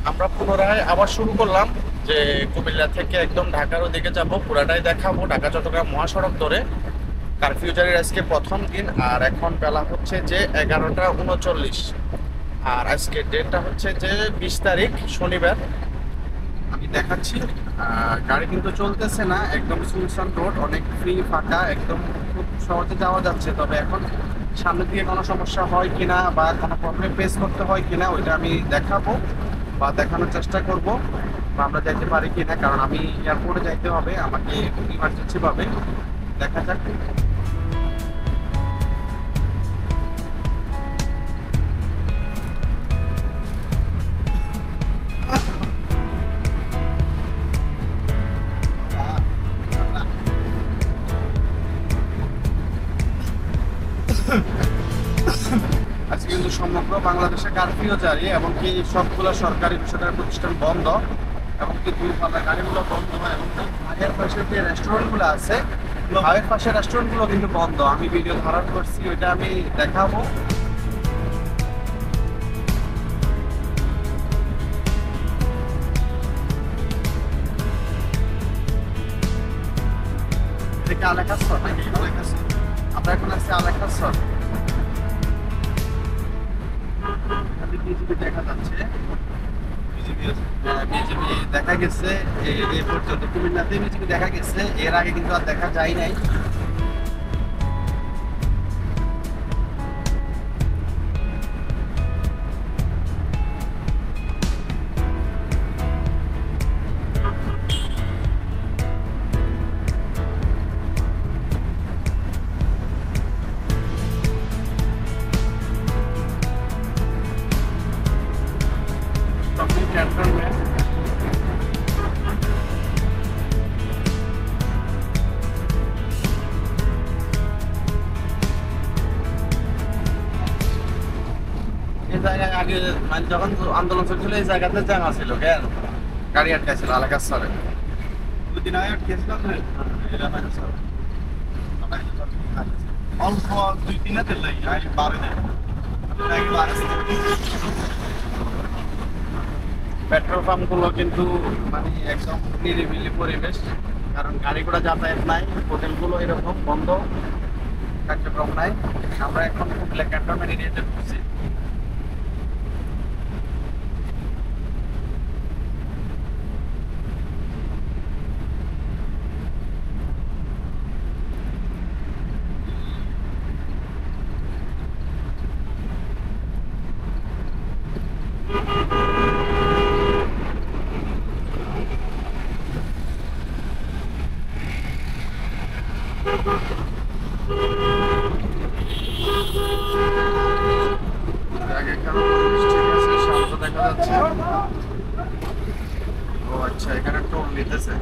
আমরা পুনরায় আবার শুরু করলাম যে কুমিল্লা থেকে একদম ঢাকার ওদিকে যাব, পুরাটাই দেখাবো ঢাকা চট্টগ্রাম মহাসড়ক ধরে। কারফিউ জারির আজকে প্রথম দিন, আর এখন বেলা হচ্ছে যে 11টা 39। আর আজকে ডেটটা হচ্ছে যে 20 তারিখ, শনিবার। আমি দেখাচ্ছি, গাড়ি কিন্তু চলতেছে না, একদম সুনসান রোড, অনেক ফ্রি ফাঁকা, একদম খুব সহজে যাওয়া যাচ্ছে। তবে এখন সামনের দিকে কোনো সমস্যা হয় কিনা বা কোনো প্রবলেম ফেস করতে হয় কিনা ওইটা আমি দেখাবো বা দেখানোর চেষ্টা করব, বা আমরা যাইতে পারি কিনা, কারণ আমি এয়ারপোর্টে যাইতে হবে আমাকে ইমার্জেন্সি ভাবে। দেখা যাক। আজকে কিন্তু সমগ্র বাংলাদেশে কারফিউ জারি, এমনকি সবগুলো সরকারি বেসরকারি প্রতিষ্ঠান বন্ধ, এমনকি দূরপাল্লার গাড়িগুলো বন্ধ হয়, এবং আগের পাশে যে রেস্টুরেন্টগুলো আছে, আগের পাশে রেস্টুরেন্টগুলো কিন্তু বন্ধ। আমি ভিডিও ধারণ করছি, ওইটা আমি দেখাবো। এটা আলেখাসর নাকি? আলেখাসর। আমরা এখন আছি আলেখাসর। বিজিবি দেখা যাচ্ছে, বিজিবি দেখা গেছে এই পর্যন্ত কুমিল্লাতে বিজিবি দেখা গেছে, এর আগে কিন্তু আর দেখা যায় নাই। ক্যান্টনমেন্ট। এই জায়গায় আগে মানে যখন আন্দোলন চলছিল এই জায়গাতে জানা ছিল, কেন গাড়ি আটকাছিল আলেখাসরে। দুদিন আগে আটকেছিলাম অল্প 2-3 দিন লাগে, বাড়ে না। পেট্রোল পাম্পগুলো কিন্তু মানে একদম নিরিবিলি পরিবেশ, কারণ গাড়ি ঘোড়া যাতায়াত নাই, হোটেলগুলো এরকম বন্ধ, কার্যক্রম নাই। আমরা এখন কুমিল্লা ক্যান্টনমেন্ট এরিয়াতে ঢুকছি। আগেকার পরিবেশ ঠিক আছে, শান্ত দেখা যাচ্ছে। ও আচ্ছা, এখানে টোল নিতেছে।